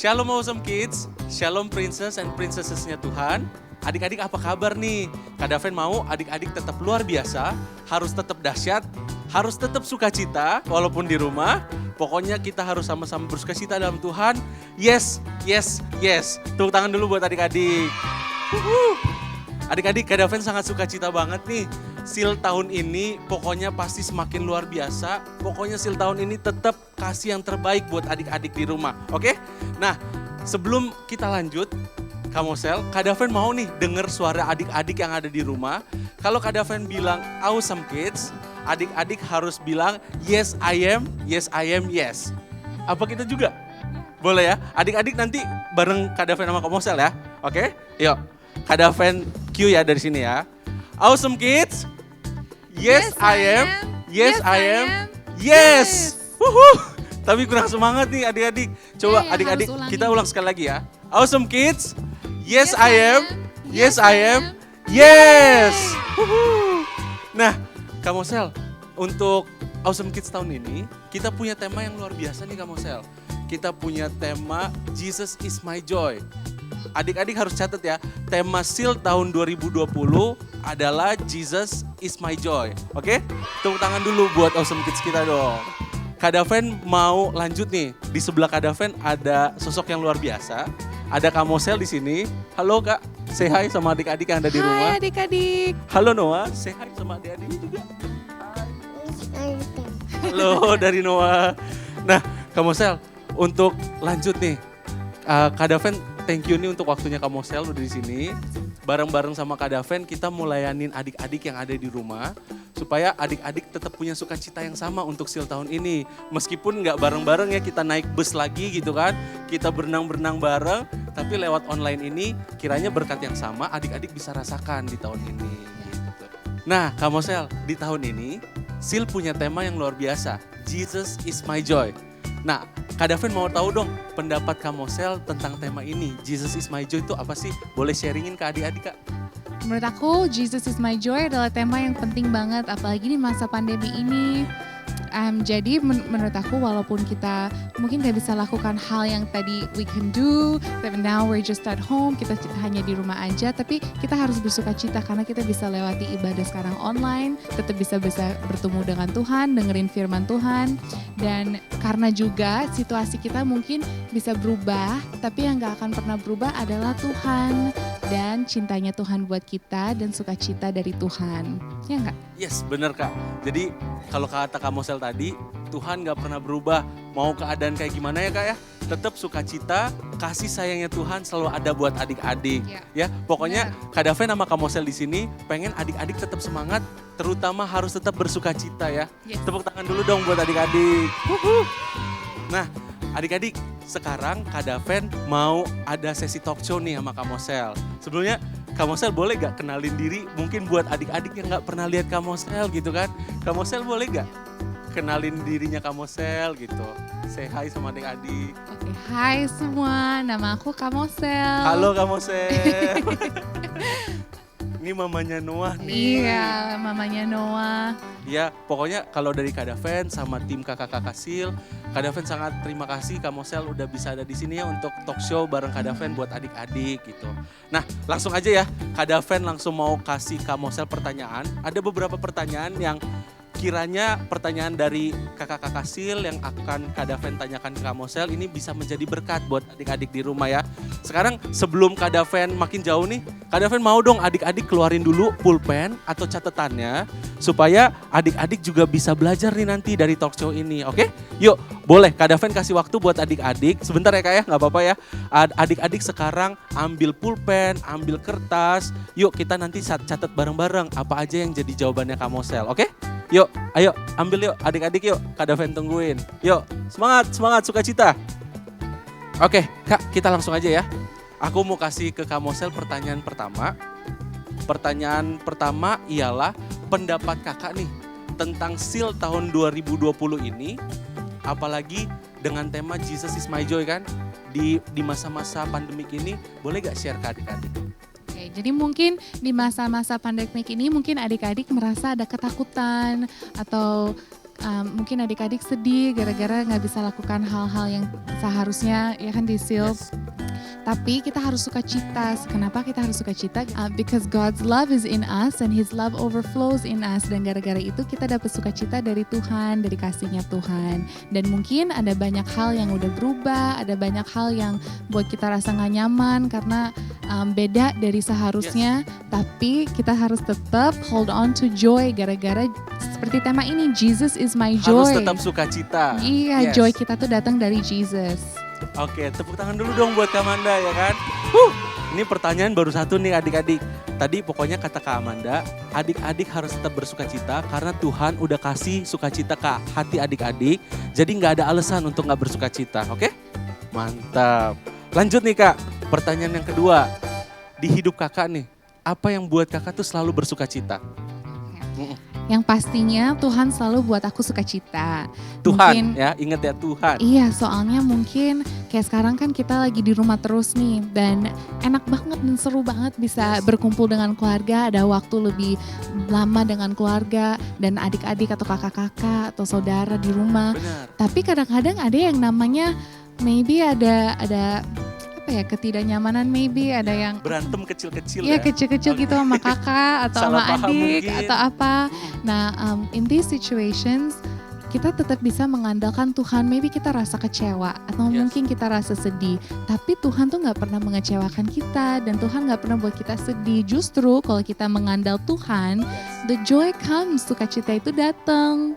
Shalom Awesome Kids, Shalom Princess and Princessesnya Tuhan. Adik-adik apa kabar nih? Kak Daven mau adik-adik tetap luar biasa, harus tetap dahsyat, harus tetap sukacita walaupun di rumah. Pokoknya kita harus sama-sama bersukacita dalam Tuhan. Yes, yes, yes. Tepuk tangan dulu buat adik-adik. Adik-adik, Kak Daven sangat sukacita banget nih. Seal tahun ini pokoknya pasti semakin luar biasa. Pokoknya seal tahun ini tetap kasih yang terbaik buat adik-adik di rumah. Oke? Nah, sebelum kita lanjut, Kak Mosel, Kak Daven mau nih denger suara adik-adik yang ada di rumah. Kalau Kak Daven bilang awesome kids, adik-adik harus bilang yes I am, yes I am, yes. Apa kita juga? Boleh ya? Adik-adik nanti bareng Kak Daven sama Kak Mosel ya. Oke? Yuk, Kak Daven cue ya dari sini ya. Awesome kids, yes I am, yes I am, yes. Tapi kurang semangat nih adik-adik. Coba adik-adik kita ulang sekali lagi ya. Awesome kids, yes I am, yes I am, yes. Nah, Kak Mosel, untuk Awesome Kids tahun ini kita punya tema yang luar biasa nih Kak Mosel. Kita punya tema Jesus is my joy. Adik-adik harus catat ya, tema Seal tahun 2020 adalah Jesus is my joy. Oke? Tepuk tangan dulu buat Awesome Kids kita dong. Kak Daven mau lanjut nih. Di sebelah Kak Daven ada sosok yang luar biasa. Ada Kak Mosel di sini. Halo Kak, say hi sama adik-adik yang ada di rumah. Hai adik-adik. Halo Noah, say hi sama adik-adiknya juga. Halo dari Noah. Nah, Kak Mosel, untuk lanjut nih. Kak Daven, thank you nih untuk waktunya Kak Mosel udah di sini. Bareng-bareng sama Kak Daven kita mau layanin adik-adik yang ada di rumah. Supaya adik-adik tetap punya sukacita yang sama untuk Seal tahun ini. Meskipun nggak bareng-bareng ya, kita naik bus lagi gitu kan. Kita berenang-berenang bareng. Tapi lewat online ini kiranya berkat yang sama adik-adik bisa rasakan di tahun ini. Gitu. Nah Kak Mosel, di tahun ini Seal punya tema yang luar biasa. Jesus is my joy. Nah, Kak Daven mau tahu dong pendapat Kak Mosel tentang tema ini. Jesus is my joy itu apa sih? Boleh sharingin ke adik-adik Kak? Menurut aku Jesus is my joy adalah tema yang penting banget apalagi di masa pandemi ini. Jadi menurut aku walaupun kita mungkin gak bisa lakukan hal yang tadi we can do, but now we're just at home, kita hanya di rumah aja, tapi kita harus bersuka cita karena kita bisa lewati ibadah sekarang online, tetap bisa bertemu dengan Tuhan, dengerin firman Tuhan, dan karena juga situasi kita mungkin bisa berubah, tapi yang gak akan pernah berubah adalah Tuhan dan cintanya Tuhan buat kita dan sukacita dari Tuhan, ya enggak? Yes, bener Kak. Jadi kalau kata Kak Mosel tadi, Tuhan gak pernah berubah. Mau keadaan kayak gimana ya Kak ya? Tetap sukacita, kasih sayangnya Tuhan selalu ada buat adik-adik. Ya, pokoknya Kak Daven sama Kak Mosel di sini pengen adik-adik tetap semangat, terutama harus tetap bersukacita ya. Tepuk tangan dulu dong buat adik-adik. Nah, adik-adik, sekarang Kak Daven mau ada sesi talk show nih sama Kak Mosel. Sebelumnya Kak Mosel boleh gak kenalin diri mungkin buat adik-adik yang gak pernah lihat Kak Mosel gitu kan. Kak Mosel boleh gak kenalin dirinya Kak Mosel gitu. Say hi sama adik-adik. Oke, hai semua, nama aku Kak Mosel. Halo Kak Mosel. Ini mamanya Noah nih. Iya, mamanya Noah. Ya, pokoknya kalau dari Kak Daven sama tim kakak-kakak Seal, Kak Daven sangat terima kasih Kak Mosel udah bisa ada di sini ya untuk talk show bareng Kak Daven buat adik-adik gitu. Nah, langsung aja ya, Kak Daven langsung mau kasih Kak Mosel pertanyaan. Ada beberapa pertanyaan yang kiranya pertanyaan dari kakak-kakak Seal yang akan Kak Daven tanyakan ke Kak Mosel ini bisa menjadi berkat buat adik-adik di rumah ya. Sekarang sebelum Kak Daven makin jauh nih, Kak Daven mau dong adik-adik keluarin dulu pulpen atau catatannya supaya adik-adik juga bisa belajar nih nanti dari talk show ini, oke? Yuk, boleh Kak Daven kasih waktu buat adik-adik. Sebentar ya Kak ya, nggak apa-apa ya. Adik-adik sekarang ambil pulpen, ambil kertas. Yuk kita nanti catat bareng-bareng apa aja yang jadi jawabannya Kak Mosel, oke? Yuk, ayo ambil yuk adik-adik yuk, Kak Daven tungguin. Yuk, semangat, sukacita. Oke, Kak kita langsung aja ya. Aku mau kasih ke Kak Mosel pertanyaan pertama. Pertanyaan pertama ialah pendapat kakak nih tentang Seal tahun 2020 ini. Apalagi dengan tema Jesus is my joy kan. Di masa-masa pandemik ini boleh gak share ke adik-adik? Jadi mungkin di masa-masa pandemik ini mungkin adik-adik merasa ada ketakutan atau mungkin adik-adik sedih gara-gara nggak bisa lakukan hal-hal yang seharusnya ya kan di seal. Yes. Tapi kita harus sukacita. Kenapa kita harus sukacita? Because God's love is in us and His love overflows in us. Dan gara-gara itu kita dapat sukacita dari Tuhan, dari kasihnya Tuhan. Dan mungkin ada banyak hal yang udah berubah, ada banyak hal yang buat kita rasa gak nyaman karena beda dari seharusnya. Tapi kita harus tetap hold on to joy gara-gara seperti tema ini, Jesus is my Harus joy. tetap sukacita. Iya, Yes. joy kita tuh datang dari Jesus. Oke, tepuk tangan dulu dong buat Kak Amanda ya kan. Ini pertanyaan baru satu nih adik-adik. Tadi pokoknya kata Kak Amanda, adik-adik harus tetap bersukacita karena Tuhan udah kasih sukacita ke hati adik-adik. Jadi nggak ada alasan untuk nggak bersukacita, oke? Mantap. Lanjut nih Kak, pertanyaan yang kedua. Di hidup kakak nih, apa yang buat kakak tuh selalu bersukacita? Yang pastinya Tuhan selalu buat aku sukacita. Tuhan ya, ingat ya Tuhan. Iya, soalnya mungkin kayak sekarang kan kita lagi di rumah terus nih. Dan enak banget dan seru banget bisa berkumpul dengan keluarga. Ada waktu lebih lama dengan keluarga dan adik-adik atau kakak-kakak atau saudara di rumah. Benar. Tapi kadang-kadang ada yang namanya maybe ada apa ya, ketidaknyamanan, maybe ada yang Berantem kecil-kecil iya ya. kecil-kecil gitu sama kakak atau Salah sama paham adik mungkin. atau apa. Nah, in these situations kita tetap bisa mengandalkan Tuhan. Maybe kita rasa kecewa atau Yes. mungkin kita rasa sedih. Tapi Tuhan tuh gak pernah mengecewakan kita dan Tuhan gak pernah buat kita sedih. Justru kalau kita mengandal Tuhan, the joy comes, sukacita itu datang.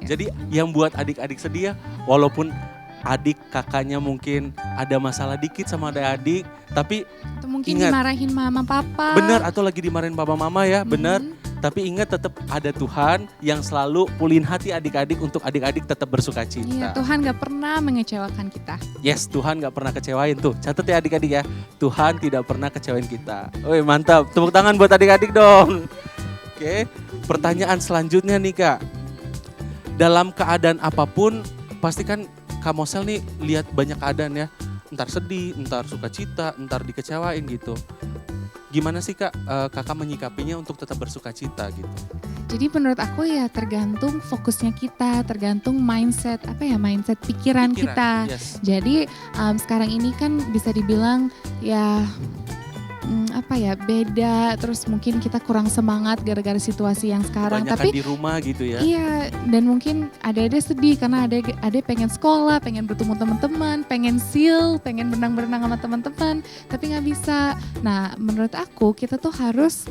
Jadi yang buat adik-adik sedih ya, walaupun adik kakaknya mungkin ada masalah dikit sama adik-adik, tapi Atau mungkin ingat. dimarahin mama papa. benar atau lagi dimarahin papa mama ya, benar. Tapi ingat tetap ada Tuhan yang selalu pulihin hati adik-adik untuk adik-adik tetap bersukacita. Iya, Tuhan gak pernah mengecewakan kita. Yes, Tuhan gak pernah kecewain tuh. Catat ya adik-adik ya, Tuhan tidak pernah kecewain kita. Wih mantap, tepuk tangan buat adik-adik dong. Oke, pertanyaan selanjutnya nih Kak. Dalam keadaan apapun, pasti kan Kak Mosel nih lihat banyak keadaan ya. Entar sedih, entar sukacita, entar dikecewain gitu. Gimana sih Kak, kakak menyikapinya untuk tetap bersukacita gitu? Jadi menurut aku ya tergantung fokusnya kita, tergantung mindset, mindset pikiran kita. Yes. Jadi sekarang ini kan bisa dibilang ya beda, terus mungkin kita kurang semangat gara-gara situasi yang sekarang. Banyak Tapi di rumah gitu ya. iya, dan mungkin ada sedih karena ada pengen sekolah, pengen bertemu teman-teman, pengen seal, pengen berenang-berenang sama teman-teman, tapi nggak bisa. Nah, menurut aku kita tuh harus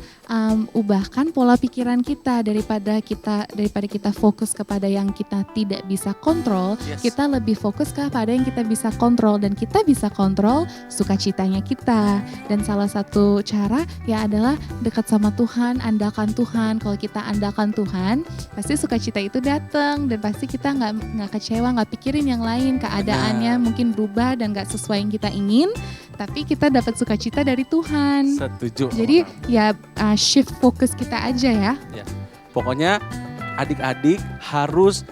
ubahkan pola pikiran kita daripada kita fokus kepada yang kita tidak bisa kontrol, Yes. kita lebih fokus kepada yang kita bisa kontrol dan kita bisa kontrol sukacitanya kita. Dan salah satu cara ya adalah dekat sama Tuhan, andalkan Tuhan. Kalau kita andalkan Tuhan, pasti sukacita itu datang dan pasti kita nggak kecewa, nggak pikirin yang lain, keadaannya mungkin berubah dan nggak sesuai yang kita ingin, tapi kita dapat sukacita dari Tuhan. Setuju. Jadi ya shift fokus kita aja ya. Pokoknya adik-adik harus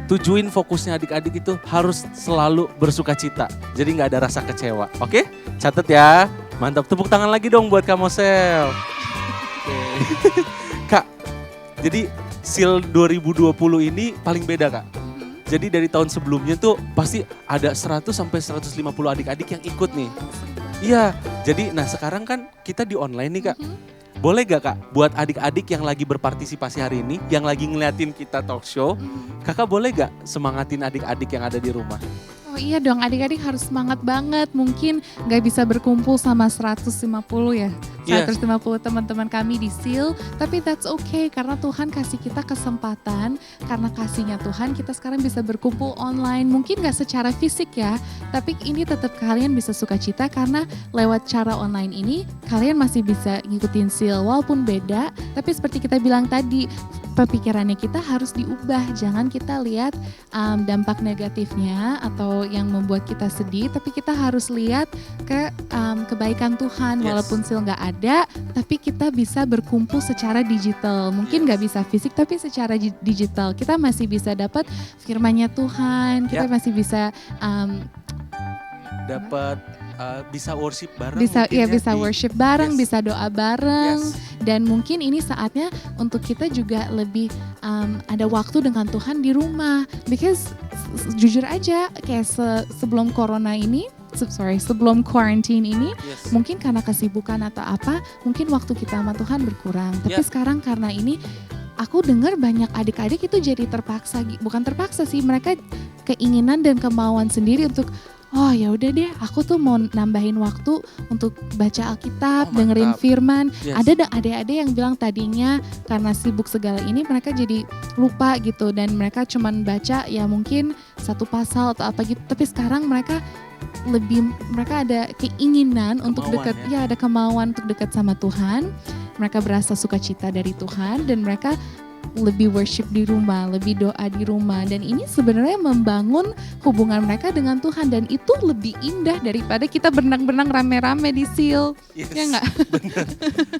tujuin fokusnya adik-adik itu harus selalu bersukacita. Jadi nggak ada rasa kecewa. Oke? Catat ya. Mantap. Tepuk tangan lagi dong buat Kak Mosel. Oke. Kak, jadi SEAL 2020 ini paling beda Kak. Jadi dari tahun sebelumnya tuh pasti ada 100 sampai 150 adik-adik yang ikut nih. Iya, jadi sekarang kan kita di online nih Kak. Boleh gak Kak buat adik-adik yang lagi berpartisipasi hari ini, yang lagi ngeliatin kita talk show, Kakak boleh gak semangatin adik-adik yang ada di rumah? Oh iya dong, adik-adik harus semangat banget. Mungkin gak bisa berkumpul sama 150 ya. Yes. 150 teman-teman kami di SEAL. Tapi that's okay karena Tuhan kasih kita kesempatan. Karena kasihnya Tuhan kita sekarang bisa berkumpul online. Mungkin gak secara fisik ya. Tapi ini tetap kalian bisa sukacita karena lewat cara online ini kalian masih bisa ngikutin SEAL. Walaupun beda, tapi seperti kita bilang tadi, pemikirannya kita harus diubah. Jangan kita lihat dampak negatifnya atau yang membuat kita sedih, tapi kita harus lihat ke kebaikan Tuhan. Yes. Walaupun SEAL nggak ada, tapi kita bisa berkumpul secara digital. Mungkin nggak bisa fisik, tapi secara digital kita masih bisa dapat firman-Nya Tuhan. Kita masih bisa Dapat bisa worship bareng Bisa mungkin bisa di- worship bareng, Yes. bisa doa bareng, Yes. dan mungkin ini saatnya untuk kita juga lebih ada waktu dengan Tuhan di rumah. Because jujur aja kayak sebelum corona ini, sebelum quarantine ini, Yes. mungkin karena kesibukan atau apa, mungkin waktu kita sama Tuhan berkurang. Tapi Ya. sekarang karena ini, aku dengar banyak adik-adik itu jadi terpaksa, bukan terpaksa sih, mereka keinginan dan kemauan sendiri untuk, oh ya udah deh, aku tuh mau nambahin waktu untuk baca Alkitab, Oh, dengerin mantap. firman. Yes. Ada adik-adik yang bilang tadinya karena sibuk segala ini mereka jadi lupa gitu, dan mereka cuman baca ya mungkin satu pasal atau apa gitu. Tapi sekarang mereka ada keinginan untuk Kemauan dekat, ya ada kemauan untuk dekat sama Tuhan. Mereka berasa sukacita dari Tuhan dan mereka lebih worship di rumah, lebih doa di rumah, dan ini sebenarnya membangun hubungan mereka dengan Tuhan, dan itu lebih indah daripada kita berenang-berenang rame-rame di seal. Yes. Ya nggak? Bener.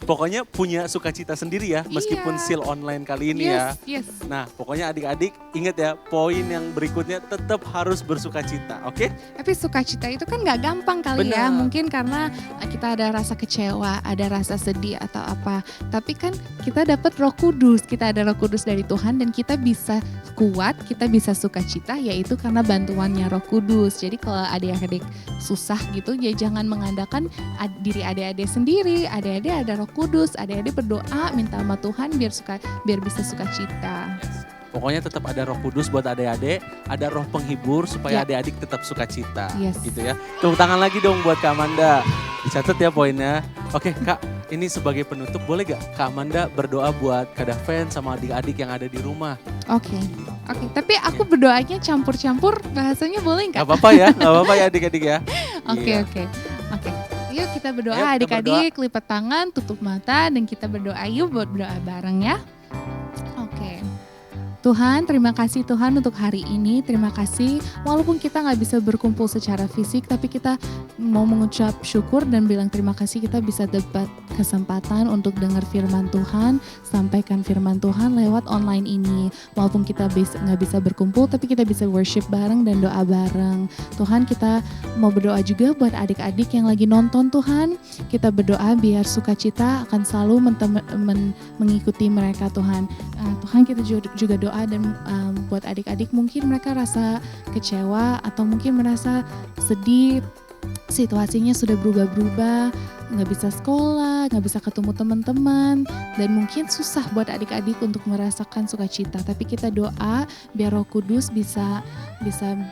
Pokoknya punya sukacita sendiri ya, meskipun Iya. seal online kali ini ya. Yes. Nah, pokoknya adik-adik ingat ya, poin yang berikutnya tetap harus bersukacita, oke? Tapi sukacita itu kan nggak gampang kali ya, Benar. mungkin karena kita ada rasa kecewa, ada rasa sedih atau apa. Tapi kan kita dapat Roh Kudus, kita ada Roh Kudus dari Tuhan, dan kita bisa kuat, kita bisa sukacita, yaitu karena bantuannya Roh Kudus. Jadi kalau adik-adik susah gitu, ya jangan mengandalkan diri adik-adik sendiri. Adik-adik ada Roh Kudus, adik-adik berdoa minta sama Tuhan biar bisa sukacita. Pokoknya tetap ada Roh Kudus buat adik-adik, ada roh penghibur supaya Ya. adik-adik tetap sukacita. Yes. Gitu ya. Tepuk tangan lagi dong buat Kak Amanda. Dicatat ya poinnya. Oke Kak, ini sebagai penutup boleh gak Kak Amanda berdoa buat Kak Daven sama adik-adik yang ada di rumah? Oke. Tapi aku berdoanya campur-campur, bahasanya boleh nggak? Gak apa-apa ya, gak apa-apa ya adik-adik ya. Oke. Iya. Yuk kita berdoa, Ayo, kita adik-adik lipat tangan, tutup mata, dan kita berdoa yuk buat berdoa bareng ya. Oke. Tuhan, terima kasih Tuhan untuk hari ini. Terima kasih walaupun kita nggak bisa berkumpul secara fisik, tapi kita mau mengucap syukur dan bilang terima kasih kita bisa dapat kesempatan untuk dengar firman Tuhan, sampaikan firman Tuhan lewat online ini. Walaupun kita nggak bisa berkumpul, tapi kita bisa worship bareng dan doa bareng. Tuhan, kita mau berdoa juga buat adik-adik yang lagi nonton Tuhan. Kita berdoa biar sukacita akan selalu mengikuti mereka Tuhan. Tuhan, kita juga doa dan buat adik-adik mungkin mereka rasa kecewa atau mungkin merasa sedih, situasinya sudah berubah-berubah, nggak bisa sekolah, nggak bisa ketemu teman-teman, dan mungkin susah buat adik-adik untuk merasakan sukacita. Tapi kita doa biar Roh Kudus bisa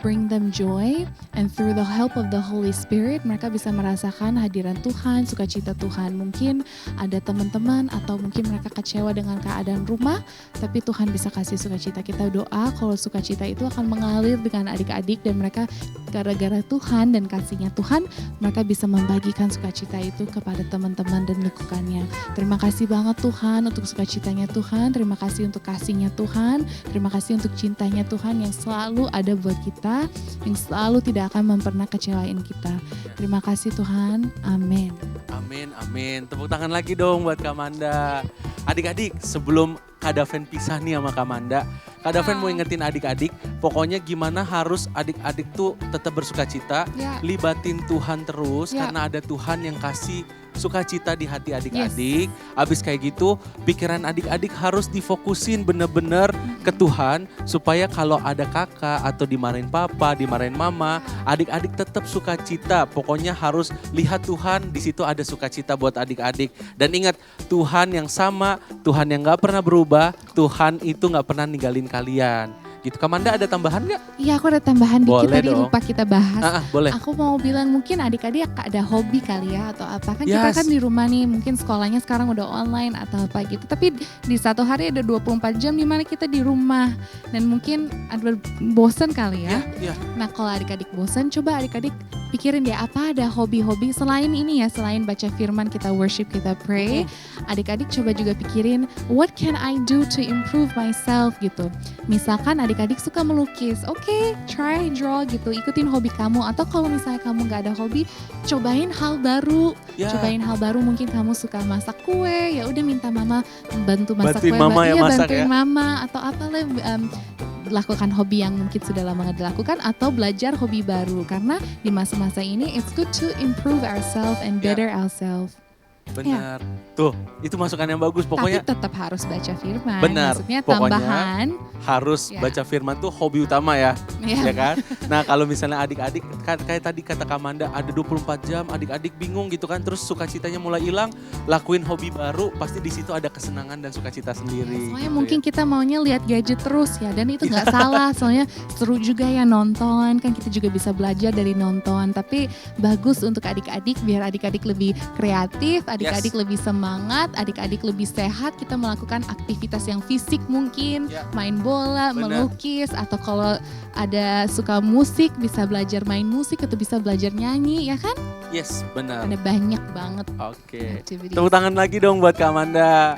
bring them joy, and through the help of the Holy Spirit mereka bisa merasakan hadiran Tuhan, sukacita Tuhan. Mungkin ada teman-teman atau mungkin mereka kecewa dengan keadaan rumah, tapi Tuhan bisa kasih sukacita. Kita doa kalau sukacita itu akan mengalir dengan adik-adik, dan mereka gara-gara Tuhan dan kasihnya Tuhan, mereka bisa membagikan sukacita itu kepada teman-teman dan lingkungannya. Terima kasih banget Tuhan untuk sukacitanya Tuhan, terima kasih untuk kasihnya Tuhan, terima kasih untuk cintanya Tuhan yang selalu ada buat kita, yang selalu tidak akan pernah kecewain kita. Terima kasih Tuhan, amin. Amin. Tepuk tangan lagi dong buat Kak Amanda. Adik-adik, sebelum Kak Daven pisah nih sama Kak Amanda, Kak Daven mau ingetin adik-adik, pokoknya gimana harus adik-adik tuh tetap bersukacita, Ya. libatin Tuhan terus, Ya. karena ada Tuhan yang kasih sukacita di hati adik-adik. Abis kayak gitu, pikiran adik-adik harus difokusin bener-bener ke Tuhan, supaya kalau ada kakak atau dimarahin papa, dimarahin mama, adik-adik tetap sukacita. Pokoknya harus lihat Tuhan, di situ ada sukacita buat adik-adik. Dan ingat, Tuhan yang sama, Tuhan yang gak pernah berubah, Tuhan itu gak pernah ninggalin kalian. Gitu. Kak Amanda ada tambahan gak? Iya, aku ada tambahan dikit Boleh tadi dong. lupa kita bahas. Boleh. Aku mau bilang mungkin adik-adik ada hobi kali ya atau apa. Kan kita Yes. kan di rumah nih, mungkin sekolahnya sekarang udah online atau apa gitu. Tapi di satu hari ada 24 jam di mana kita di rumah. Dan mungkin ada bosen kali ya. Iya. Nah kalau adik-adik bosen, coba adik-adik pikirin deh apa ada hobi-hobi selain ini ya, selain baca firman, kita worship, kita pray. Adik-adik coba juga pikirin, what can I do to improve myself gitu. Misalkan adik-adik suka melukis, oke, try draw gitu, ikutin hobi kamu. Atau kalau misalnya kamu gak ada hobi, cobain hal baru. Ya. Cobain hal baru, mungkin kamu suka masak kue, ya udah minta mama bantu masak Bantuin kue. mama ya masak bantuin ya. mama atau apalah, lakukan hobi yang mungkin sudah lama nggak dilakukan atau belajar hobi baru. Karena di masa-masa ini it's good to improve ourselves and better ourselves. Benar. Tuh, itu masukan yang bagus. Pokoknya Tapi tetap harus baca firman. Benar, Maksudnya pokoknya tambahan. harus Ya. baca firman tuh hobi utama ya. Ya. Ya kan? Nah kalau misalnya adik-adik, kayak tadi kata Kamanda, ada 24 jam, adik-adik bingung gitu kan, terus sukacitanya mulai hilang, lakuin hobi baru, pasti di situ ada kesenangan dan sukacita sendiri. Soalnya gitu mungkin ya. kita maunya lihat gadget terus ya, dan itu nggak salah. Soalnya seru juga ya nonton, kan kita juga bisa belajar dari nonton. Tapi bagus untuk adik-adik, biar adik-adik lebih kreatif, adik-adik lebih semangat, adik-adik lebih sehat. Kita melakukan aktivitas yang fisik mungkin, Ya. main bola, Benar. melukis, atau kalau ada suka musik bisa belajar main musik atau bisa belajar nyanyi, ya kan? Yes, benar. Ada banyak banget Oke. activities. Tepuk tangan lagi dong buat Kamanda.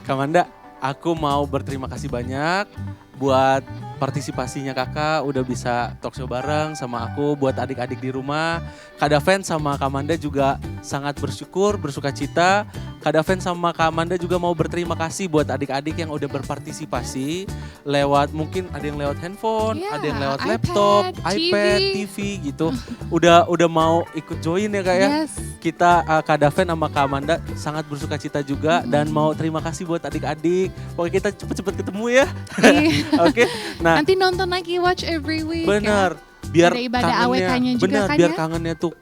Kamanda, aku mau berterima kasih banyak buat partisipasinya kakak, udah bisa talk show bareng sama aku, buat adik-adik di rumah. Kak Daven sama Kamanda juga sangat bersyukur, bersuka cita. Kak Daven sama Kamanda juga mau berterima kasih buat adik-adik yang udah berpartisipasi lewat, mungkin ada yang lewat handphone, Iya, ada yang lewat iPad, laptop, TV. iPad, TV gitu. Udah mau ikut join ya kak ya. Yes. Kita Kak Daven sama Kak Amanda sangat bersuka cita juga dan mau terima kasih buat adik-adik. Pokoknya kita cepet-cepet ketemu ya. Iya. Oke. Nah, Nanti nonton lagi, watch every week. benar. Biar Ada ibadah kangennya, AWK-nya juga benar, kan biar ya? kangennya tuh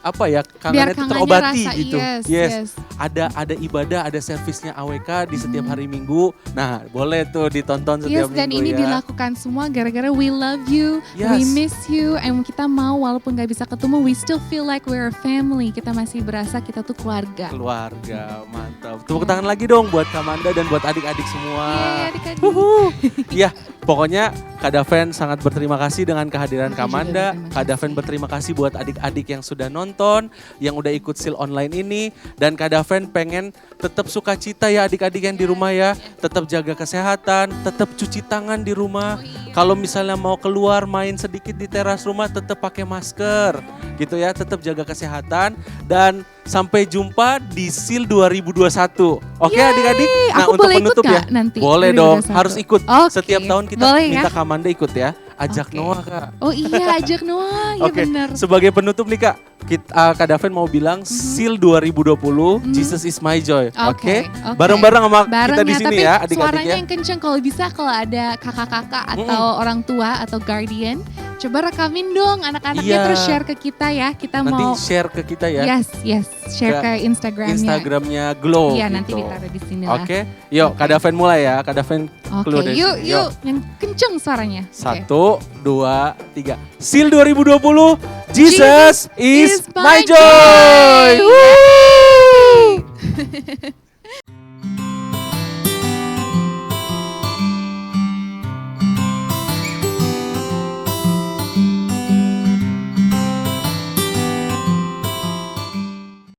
Biar kangennya tuh kangennya terobati rasa, gitu. yes. Ada ibadah, ada servisnya AWK di setiap hari Minggu. Nah, boleh tuh ditonton setiap Yes, dan minggu ini ya. dilakukan semua gara-gara we love you, we Yes. miss you, and kita mau walaupun gak bisa ketemu, we still feel like we're a family. Kita masih berasa kita tuh keluarga. Keluarga, mantap. Tepuk tangan lagi dong buat Kamanda dan buat adik-adik semua. Yeay, adik-adik. Ya, pokoknya Kak Daven sangat berterima kasih dengan kehadiran Aku juga Kamanda. berterima Kak Daven berterima kasih buat adik-adik yang sudah nonton, yang udah ikut seal online ini. Dan Kak Daven pengen tetap sukacita ya adik-adik yang di rumah ya. Tetap jaga kesehatan, tetap cuci tangan di rumah. Kalau misalnya mau keluar main sedikit di teras rumah, tetap pakai masker. Gitu ya, tetap jaga kesehatan. Dan sampai jumpa di seal 2021. Oke Yeay, adik-adik? aku untuk boleh ikut penutup ya. nggak nanti? Boleh dong, 2021? harus ikut. Oke, Setiap tahun kita boleh ya? minta Kamanda ikut ya. Ajak Oke. Noah kak. Oh iya, ajak Noah, ya Oke, benar. sebagai penutup nih kak, Kak Daven mau bilang seal 2020, Jesus is my joy. Oke, Oke. bareng-bareng sama Bareng kita di ya, sini tapi ya adik-adik suaranya ya. yang kenceng. Kalau bisa, kalau ada kakak-kakak atau orang tua atau guardian, coba rekamin dong anak-anaknya Iya. terus share ke kita ya. Kita Nanti mau share ke kita ya. yes, share ke Instagramnya. Instagramnya Glow Iya, nanti gitu. ditaruh di sini lah. Oke, yuk Kak Daven mulai ya. Kak Daven Oke, keluar dari yuk, sini. yuk, yang kenceng suaranya. Oke. 1, 2, 3. Seal 2020, Jesus is my joy. Woo!